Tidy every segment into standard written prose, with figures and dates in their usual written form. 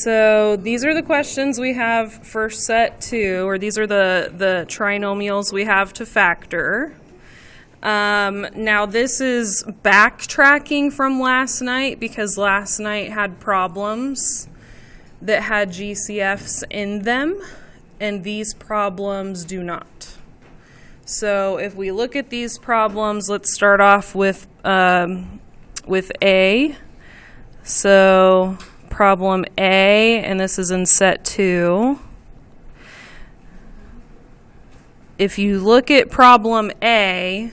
So these are the questions we have for set 2, or these are the trinomials we have to factor. Now this is backtracking from last night because last night had problems that had GCFs in them, and these problems do not. So if we look at these problems, let's start off with A. So problem A, and this is in set 2. If you look at problem A,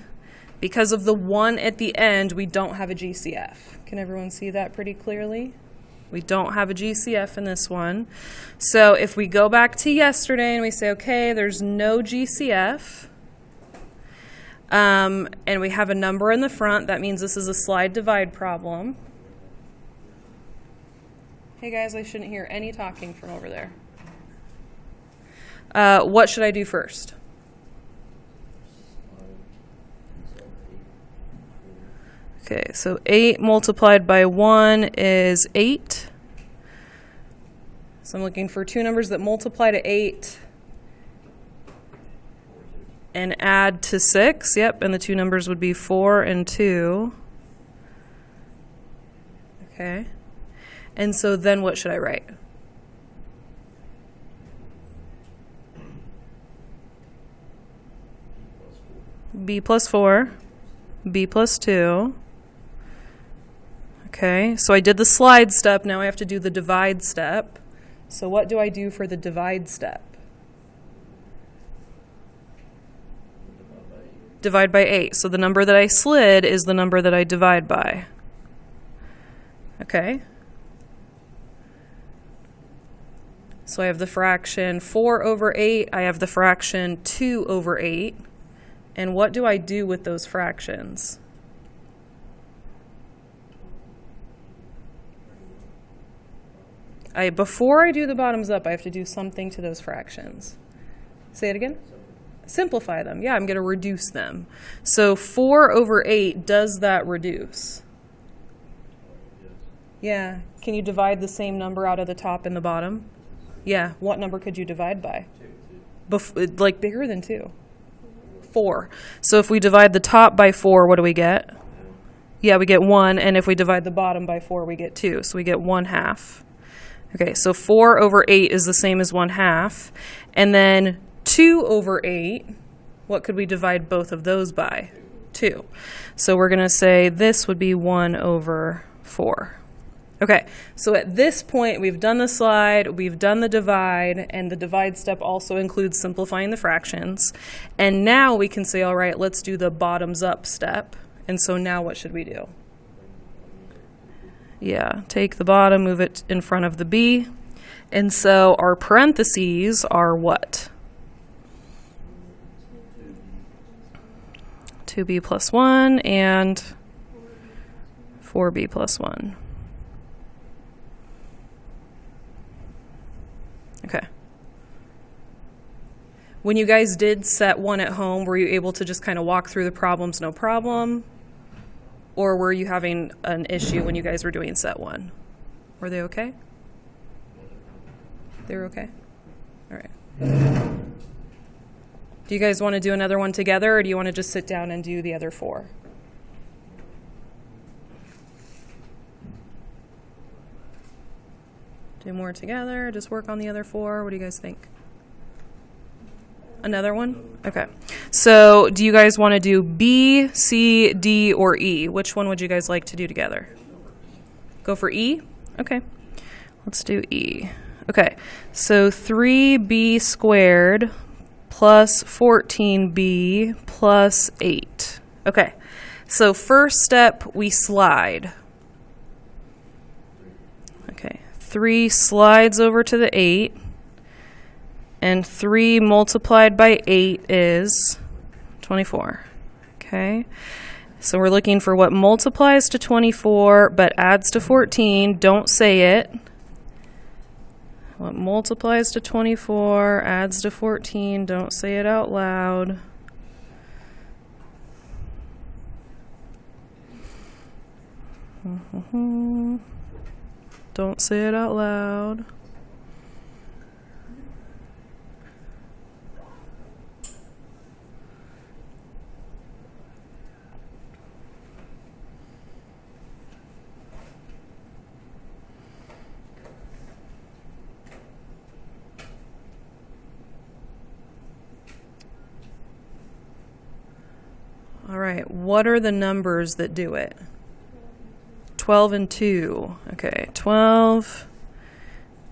because of the 1 at the end, we don't have a GCF. Can everyone see that pretty clearly? We don't have a GCF in this one. So if we go back to yesterday and we say, okay, there's no GCF, and we have a number in the front, that means this is a slide divide problem. Hey guys, I shouldn't hear any talking from over there. What should I do first? Okay, so 8 multiplied by 1 is 8. So I'm looking for two numbers that multiply to 8 and add to 6. Yep, and the two numbers would be 4 and 2. Okay. And so then what should I write? B plus 4, B plus 2. Okay, so I did the slide step, now I have to do the divide step. So what do I do for the divide step? Divide by 8. So the number that I slid is the number that I divide by. Okay. So I have the fraction 4 over 8, I have the fraction 2 over 8. And what do I do with those fractions? Before I do the bottoms up, I have to do something to those fractions. Say it again. Simplify them. Yeah, I'm going to reduce them. So 4 over 8, does that reduce? Yeah. Can you divide the same number out of the top and the bottom? Yeah. What number could you divide by? Like bigger than 2. 4. So if we divide the top by 4, what do we get? Yeah, we get 1. And if we divide the bottom by 4, we get 2. So we get 1/2. Okay, so 4 over 8 is the same as 1/2. And then 2 over 8, what could we divide both of those by? 2. So we're going to say this would be 1 over 4. Okay, so at this point, we've done the slide, we've done the divide, and the divide step also includes simplifying the fractions. And now we can say, all right, let's do the bottoms up step. And so now what should we do? Yeah, take the bottom, move it in front of the B. And so our parentheses are what? 2b plus 1 and 4b plus 1. Okay. When you guys did set 1 at home, were you able to just kind of walk through the problems no problem? Or were you having an issue when you guys were doing set 1? Were they okay? They were okay? All right. Do you guys want to do another one together, or do you want to just sit down and do the other 4? Do more together, just work on the other 4. What do you guys think? Another one? Okay. So do you guys want to do B, C, D, or E? Which one would you guys like to do together? Go for E? Okay. Let's do E. Okay. So 3b squared plus 14b plus 8. Okay. So first step, we slide. Okay. 3 slides over to the 8. And 3 multiplied by 8 is 24. Okay. So we're looking for what multiplies to 24 but adds to 14. Don't say it. What multiplies to 24, adds to 14. Don't say it out loud. Don't say it out loud. right, what are the numbers that do it? 12 and 2. Okay, 12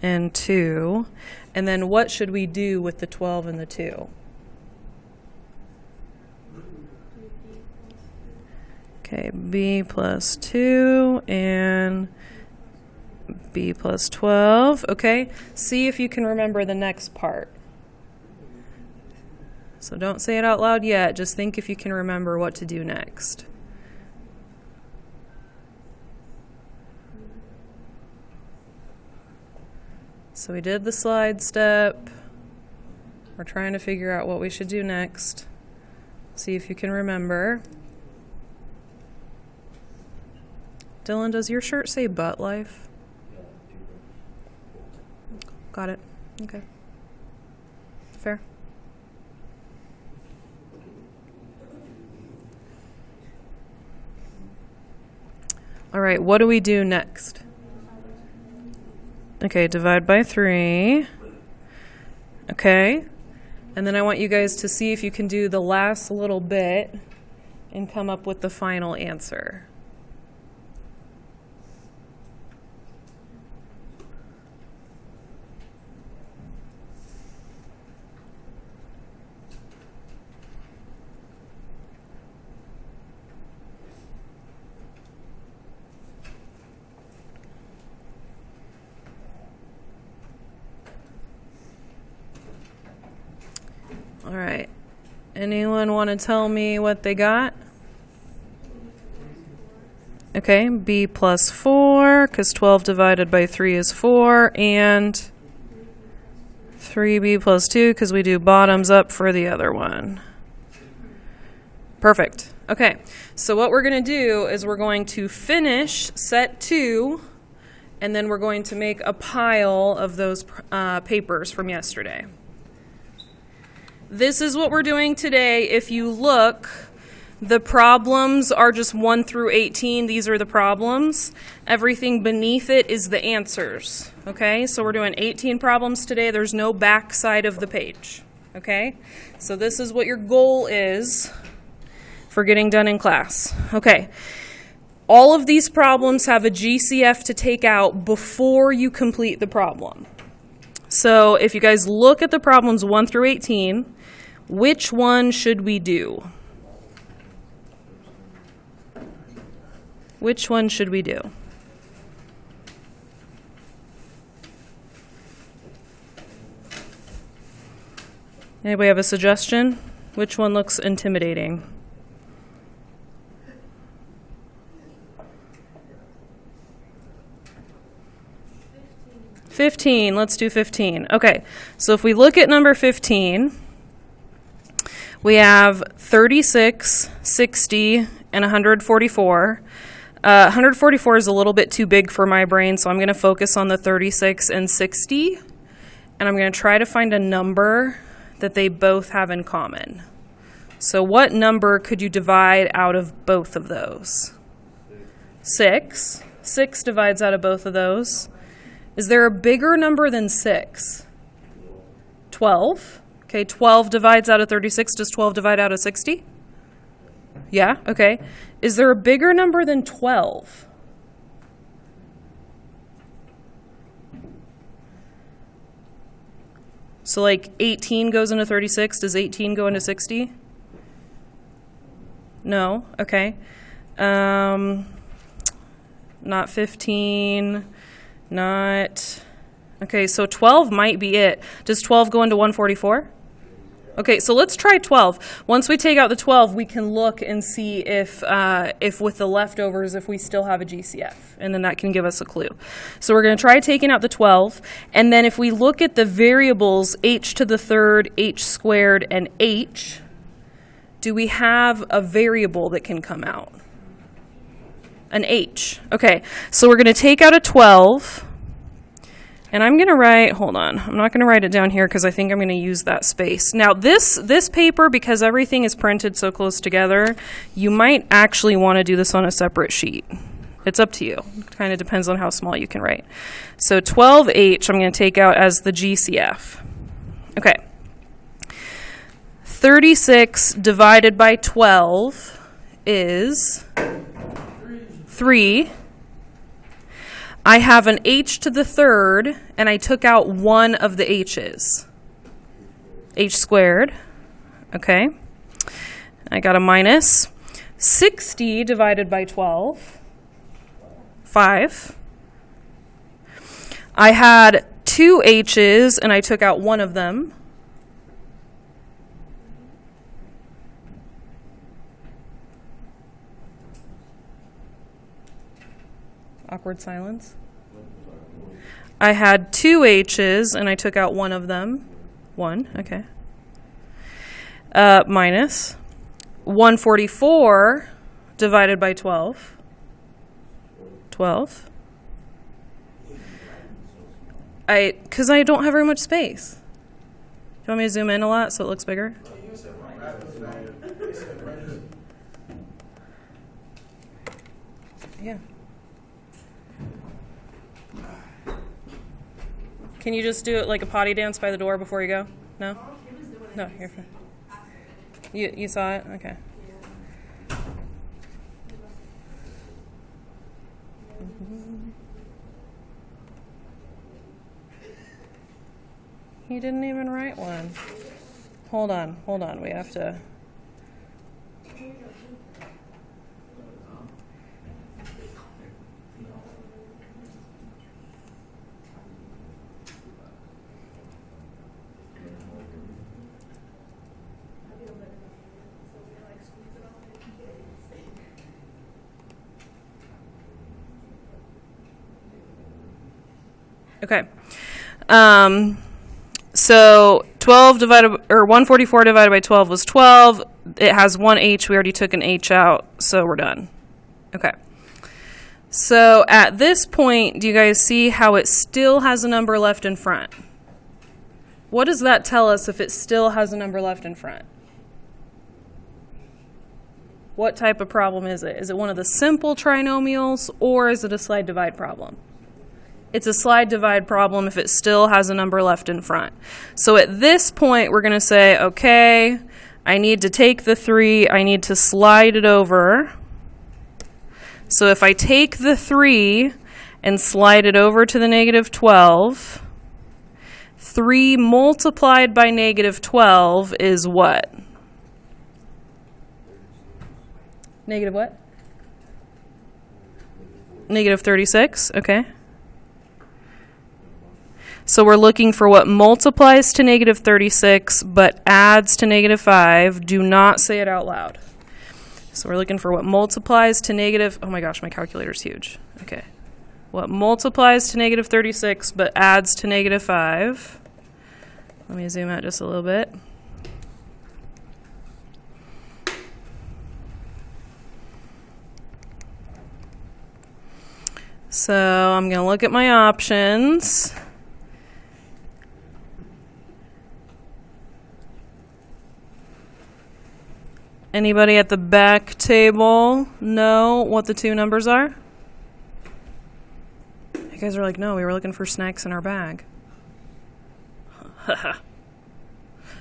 and 2. And then what should we do with the 12 and the 2? Okay, b plus 2 and b plus 12. Okay, see if you can remember the next part. So don't say it out loud yet. Just think if you can remember what to do next. So we did the slide step. We're trying to figure out what we should do next. See if you can remember. Dylan, does your shirt say butt life? Got it. Okay. Fair. All right, what do we do next? Okay, divide by 3. Okay. And then I want you guys to see if you can do the last little bit and come up with the final answer. All right. Anyone want to tell me what they got? Okay, b plus 4, because 12 divided by 3 is 4, and 3b plus 2, because we do bottoms up for the other one. Perfect. Okay, so what we're going to do is we're going to finish set 2, and then we're going to make a pile of those papers from yesterday. This is what we're doing today. If you look, the problems are just 1 through 18. These are the problems. Everything beneath it is the answers. Okay, so we're doing 18 problems today. There's no back side of the page. Okay, so this is what your goal is for getting done in class. Okay, all of these problems have a GCF to take out before you complete the problem. So if you guys look at the problems 1 through 18, which one should we do? Which one should we do? Anybody have a suggestion? Which one looks intimidating? 15. Let's do 15. Okay, so if we look at number 15, we have 36, 60, and 144. 144 is a little bit too big for my brain, so I'm going to focus on the 36 and 60, and I'm going to try to find a number that they both have in common. So what number could you divide out of both of those? 6. 6 divides out of both of those. Is there a bigger number than 6? 12. Okay, 12 divides out of 36. Does 12 divide out of 60? Yeah, okay. Is there a bigger number than 12? So like 18 goes into 36. Does 18 go into 60? No, okay. Not 15. Not, okay, so 12 might be it. Does 12 go into 144? Okay, so let's try 12. Once we take out the 12, we can look and see if with the leftovers, if we still have a GCF, and then that can give us a clue. So we're going to try taking out the 12, and then if we look at the variables h to the third, h squared, and h, do we have a variable that can come out? An h. Okay, so we're going to take out a 12, and I'm going to write, hold on, I'm not going to write it down here because I think I'm going to use that space. Now this paper, because everything is printed so close together, you might actually want to do this on a separate sheet. It's up to you. It kind of depends on how small you can write. So 12h I'm going to take out as the GCF. Okay. 36 divided by 12 is 3. I have an h to the third, and I took out one of the h's. H squared. Okay. I got a minus. 60 divided by 12. 5. I had 2 h's, and I took out one of them. Awkward silence. I had 2 h's, and I took out one of them. 1, okay. Minus 144 divided by 12. 12. Because I don't have very much space. Do you want me to zoom in a lot so it looks bigger? Yeah. Can you just do it like a potty dance by the door before you go? No? No, you're fine. You saw it? Okay. He didn't even write one. Hold on. We have to... Okay. So 144 divided by 12 was 12. It has one h. We already took an h out, so we're done. Okay. So at this point, do you guys see how it still has a number left in front? What does that tell us if it still has a number left in front? What type of problem is it? Is it one of the simple trinomials, or is it a slide divide problem? It's a slide divide problem if it still has a number left in front. So at this point, we're going to say, okay, I need to take the 3, I need to slide it over. So if I take the 3 and slide it over to the negative 12, 3 multiplied by negative 12 is what? Negative what? Negative 36, okay. So we're looking for what multiplies to negative 36 but adds to negative 5. Do not say it out loud. So we're looking for what multiplies to negative... Oh my gosh, my calculator's huge. Okay. What multiplies to negative 36 but adds to negative 5. Let me zoom out just a little bit. So I'm going to look at my options. Anybody at the back table know what the two numbers are? You guys are like, no, we were looking for snacks in our bag. All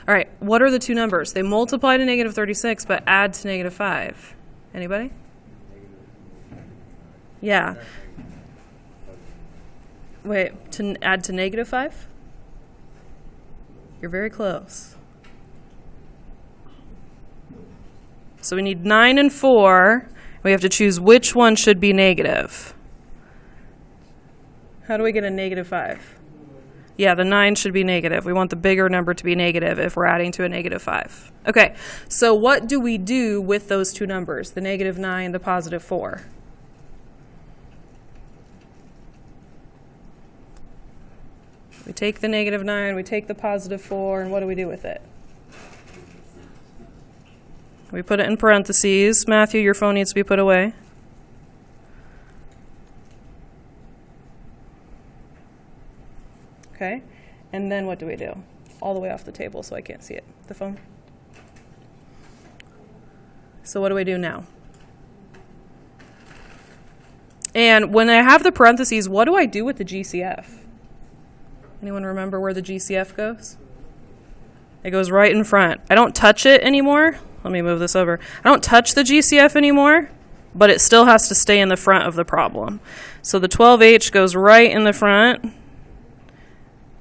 right, what are the two numbers? They multiply to negative 36, but add to negative 5. Anybody? Yeah. Wait, to add to negative 5? You're very close. So we need 9 and 4. We have to choose which one should be negative. How do we get a negative 5? Yeah, the 9 should be negative. We want the bigger number to be negative if we're adding to a negative 5. Okay, so what do we do with those two numbers, the negative 9, the positive 4? We take the negative 9, we take the positive 4, and what do we do with it? We put it in parentheses. Matthew, your phone needs to be put away. Okay, and then what do we do? All the way off the table so I can't see it. The phone. So what do we do now? And when I have the parentheses, what do I do with the GCF? Anyone remember where the GCF goes? It goes right in front. I don't touch it anymore. let me move this over. I don't touch the GCF anymore, but it still has to stay in the front of the problem. So the 12H goes right in the front.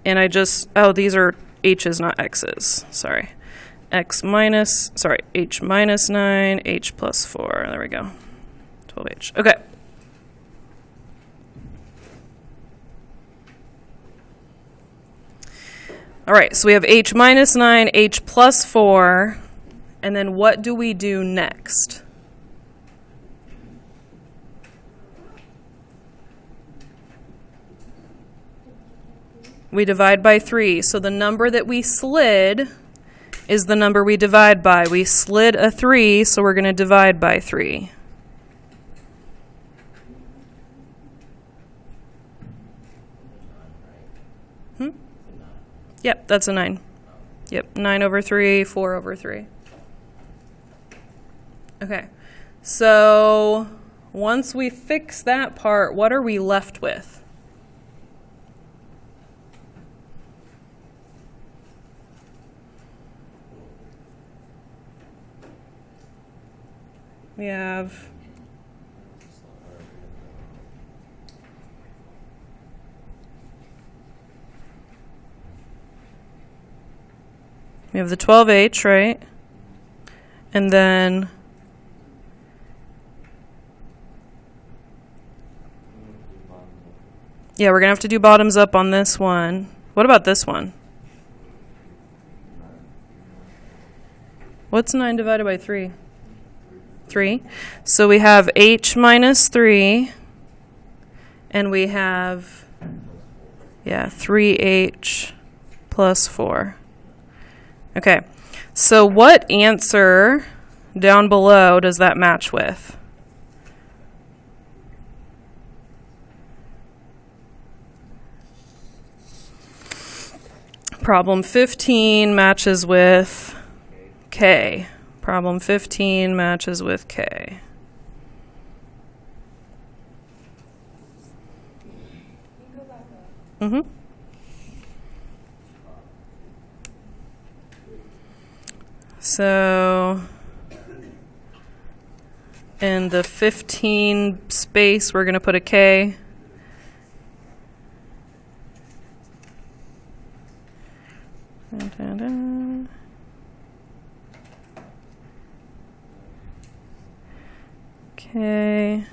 And I just, oh, these are H's, not X's. Sorry. H minus 9, H plus 4. There we go. 12H. Okay. All right, so we have H minus 9, H plus 4. And then what do we do next? We divide by 3. So the number that we slid is the number we divide by. We slid a 3, so we're going to divide by 3. Yep, that's a 9. Yep, 9 over 3, 4 over 3. Okay, so once we fix that part, what are we left with? We have the 12H, right? And then yeah, we're going to have to do bottoms up on this one. What about this one? What's 9 divided by 3? 3. So we have H minus 3, and we have, 3H plus 4. Okay, so what answer down below does that match with? Problem 15 matches with K. Problem 15 matches with K. Mm-hmm. So in the 15 space, we're going to put a K. Okay.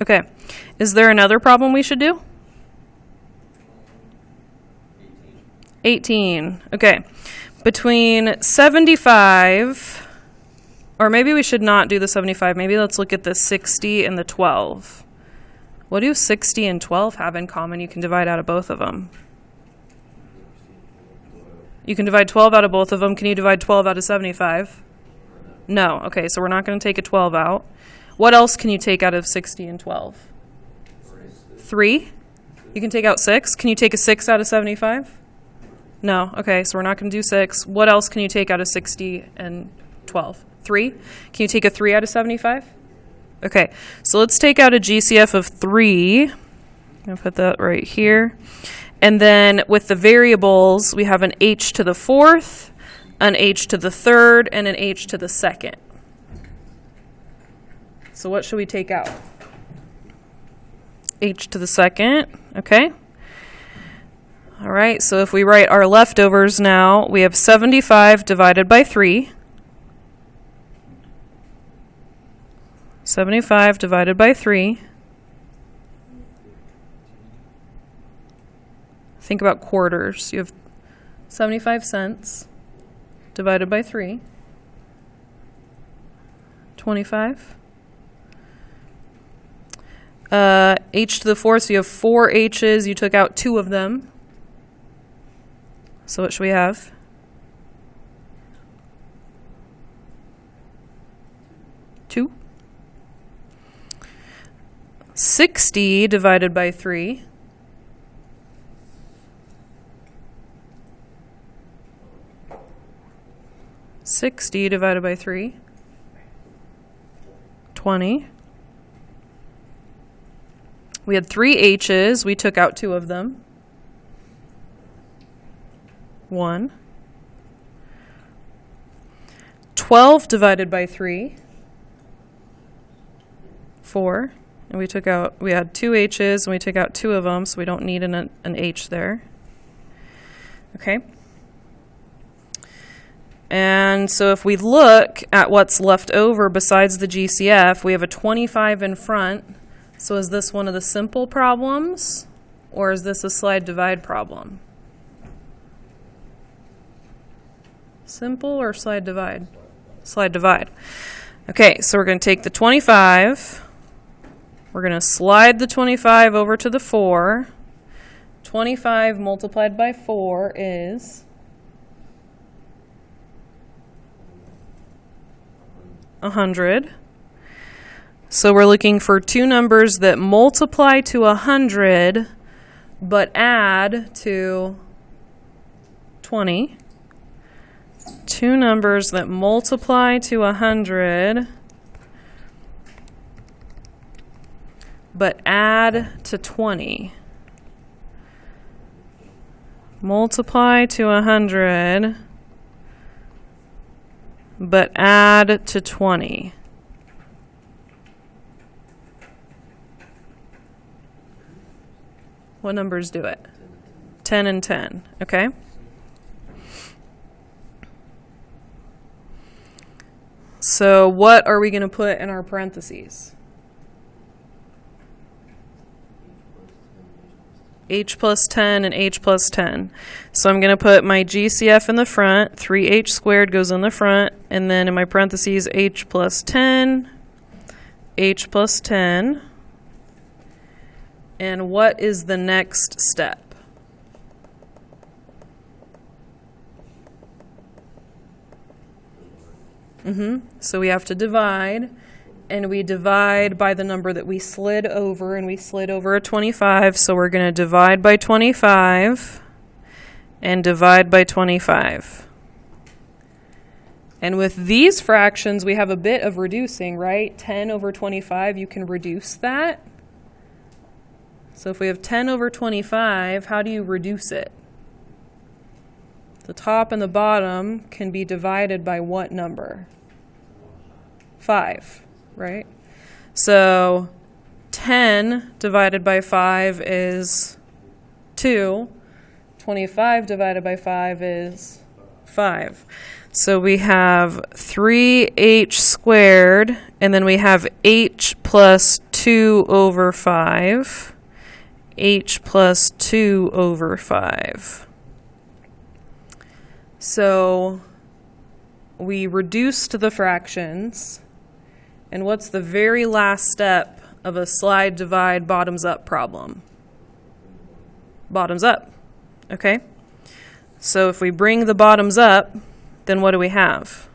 Okay. Is there another problem we should do? 18. Okay. Between 75, or maybe we should not do the 75. Maybe let's look at the 60 and the 12. What do 60 and 12 have in common? You can divide out of both of them. You can divide 12 out of both of them. Can you divide 12 out of 75? No. Okay, so we're not going to take a 12 out. What else can you take out of 60 and 12? 3? You can take out 6. Can you take a 6 out of 75? No. Okay, so we're not going to do 6. What else can you take out of 60 and 12? 3? Can you take a 3 out of 75? Okay, so let's take out a GCF of 3. I'm going to put that right here. And then with the variables, we have an h to the 4th, an h to the 3rd, and an h to the 2nd. So what should we take out? H to the 2nd, okay. All right, so if we write our leftovers now, we have 75 divided by 3. 75 divided by 3. Think about quarters. You have 75 cents divided by 3. 25. H to the 4th, so you have 4 H's. You took out 2 of them. So what should we have? 2. 60 divided by 3. $60 divided by 3. 20. We had 3 H's. We took out 2 of them. 1. 12 divided by 3. 4. And we had 2 H's and we took out 2 of them, so we don't need an H there. Okay. And so if we look at what's left over besides the GCF, we have a 25 in front. So is this one of the simple problems, or is this a slide divide problem? Simple or slide divide? Slide divide. Okay, so we're going to take the 25. We're going to slide the 25 over to the 4. 25 multiplied by 4 is 100. So we're looking for 2 numbers that multiply to 100 but add to 20. 2 numbers that multiply to 100 but add to 20. Multiply to 100 but add to 20. What numbers do it? 10 and 10, okay? So what are we going to put in our parentheses? H plus 10 and H plus 10. So I'm going to put my GCF in the front. 3H squared goes in the front. And then in my parentheses, H plus 10, H plus 10. And what is the next step? So we have to divide, and we divide by the number that we slid over, and we slid over a 25, so we're going to divide by 25 and divide by 25. And with these fractions, we have a bit of reducing, right? 10 over 25, you can reduce that. So if we have 10 over 25, how do you reduce it? The top and the bottom can be divided by what number? 5, right? So 10 divided by 5 is 2. 25 divided by 5 is 5. So we have 3h squared, and then we have h plus 2 over 5. H plus 2 over 5. So we reduced the fractions. And what's the very last step of a slide divide bottoms up problem? Bottoms up. Okay? So if we bring the bottoms up, then what do we have?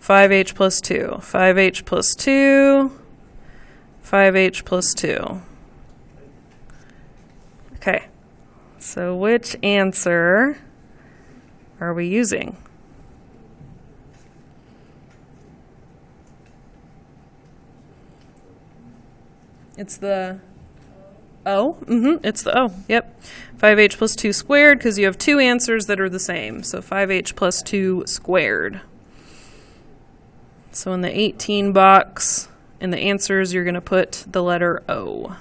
5h plus 2. 5h plus 2. 5h plus 2. Okay. So which answer are we using? It's the O. It's the O. Yep. 5h plus 2 squared, because you have 2 answers that are the same. So 5h plus 2 squared. So in the 18 box, in the answers, you're going to put the letter O.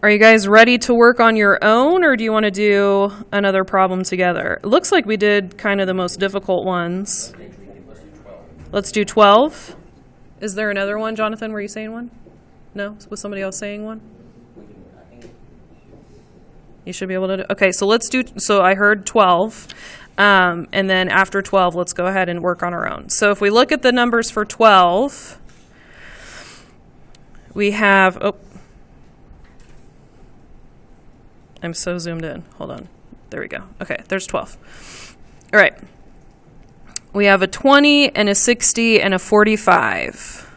Are you guys ready to work on your own, or do you want to do another problem together? It looks like we did kind of the most difficult ones. Let's do 12. Is there another one, Jonathan? Were you saying one? No? Was somebody else saying one? You should be able to do. Okay, so let's do. So I heard 12. And then after 12, let's go ahead and work on our own. So if we look at the numbers for 12, we have. Oh. I'm so zoomed in. Hold on. There we go. Okay, there's 12. All right. We have a 20 and a 60 and a 45.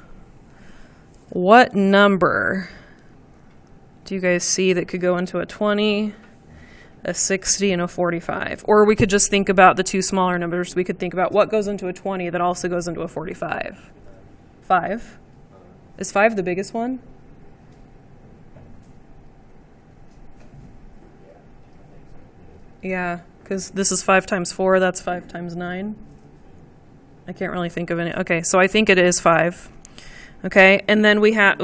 What number do you guys see that could go into a 20, a 60 and a 45. Or we could just think about the two smaller numbers. We could think about what goes into a 20 that also goes into a 45. 5. Is 5 the biggest one? Yeah, because this is 5 times 4. That's 5 times 9. I can't really think of any. Okay, so I think it is 5. Okay, and then we have,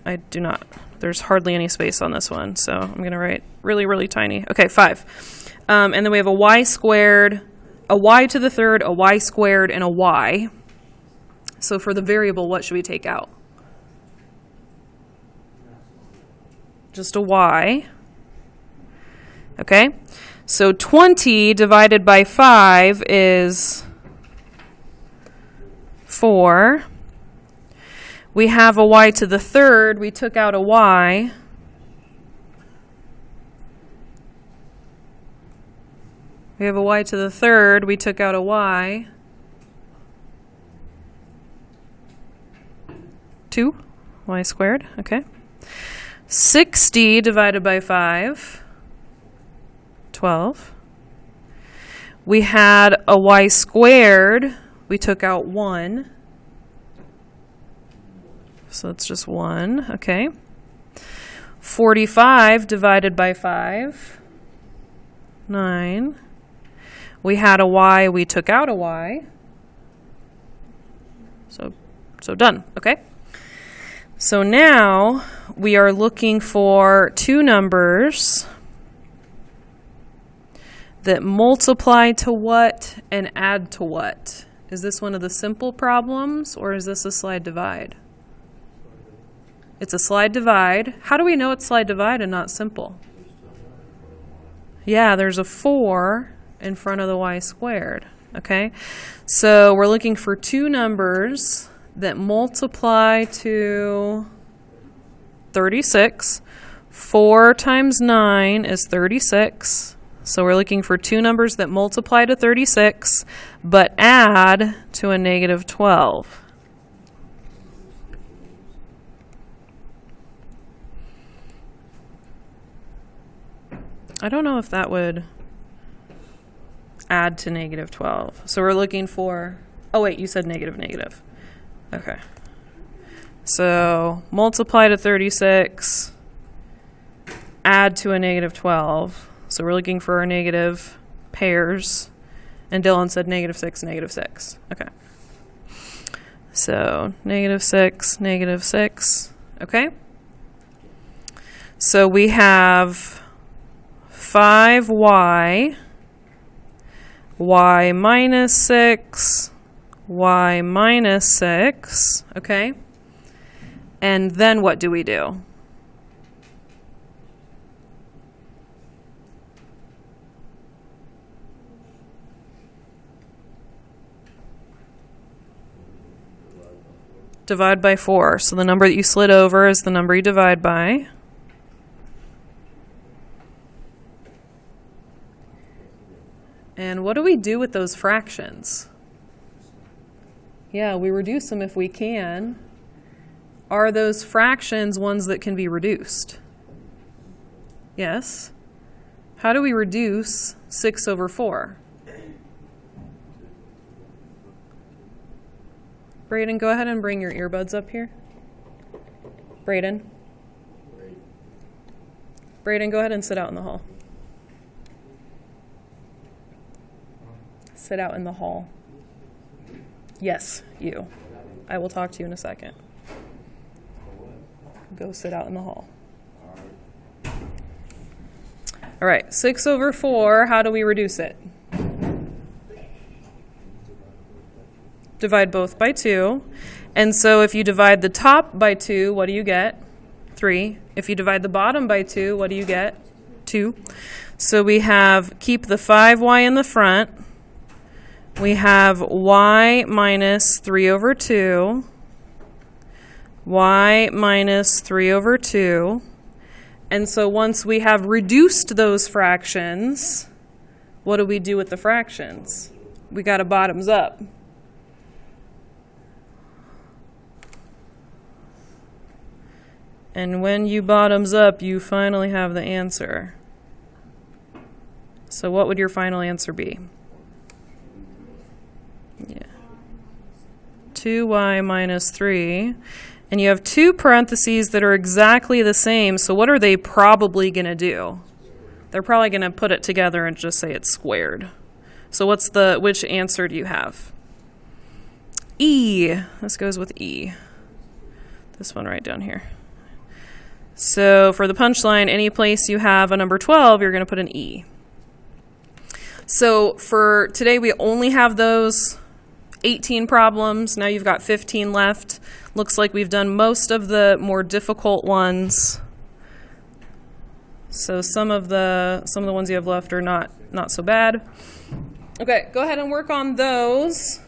I do not. There's hardly any space on this one, so I'm going to write really, really tiny. Okay, 5. And then we have a y squared, a y to the third, a y squared, and a y. So for the variable, what should we take out? Just a y. Okay, so 20 divided by 5 is 4. We have a y to the third. We took out a y. We have a y to the third. We took out a y. 2, y squared. Okay. 60 divided by 5, 12. We had a y squared. We took out 1. So it's just 1, okay. 45 divided by 5, 9. We had a y, we took out a y. So done, okay. So now we are looking for two numbers that multiply to what and add to what. Is this one of the simple problems, or is this a slide divide? It's a slide divide. How do we know it's slide divide and not simple? Yeah, there's a 4 in front of the y squared. Okay, so we're looking for two numbers that multiply to 36. 4 times 9 is 36. So we're looking for two numbers that multiply to 36, but add to a negative 12. I don't know if that would add to negative 12. So we're looking for, oh wait, you said negative. Okay. So multiply to 36, add to a negative 12. So we're looking for our negative pairs. And Dylan said negative 6. Okay. So negative 6. Okay. So we have 5y, y minus 6, y minus 6, okay? And then what do we do? Divide by 4. So the number that you slid over is the number you divide by. And what do we do with those fractions? Yeah, we reduce them if we can. Are those fractions ones that can be reduced? Yes. How do we reduce 6 over 4? Brayden, go ahead and bring your earbuds up here. Brayden, go ahead and sit out in the hall. Sit out in the hall. Yes, you. I will talk to you in a second. Go sit out in the hall. All right, 6 over 4, how do we reduce it? Divide both by 2. And so if you divide the top by 2, what do you get? 3. If you divide the bottom by 2, what do you get? 2. So we have, keep the 5y in the front. We have y minus 3 over 2, y minus 3 over 2. And so once we have reduced those fractions, what do we do with the fractions? We got to bottoms up. And when you bottoms up, you finally have the answer. So what would your final answer be? Yeah. 2y minus 3. And you have two parentheses that are exactly the same. So what are they probably going to do? They're probably going to put it together and just say it's squared. So which answer do you have? E. This goes with E. This one right down here. So for the punchline, any place you have a number 12, you're going to put an E. So for today, we only have those 18 problems. Now you've got 15 left. Looks like we've done most of the more difficult ones. So some of the ones you have left are not so bad. Okay, go ahead and work on those.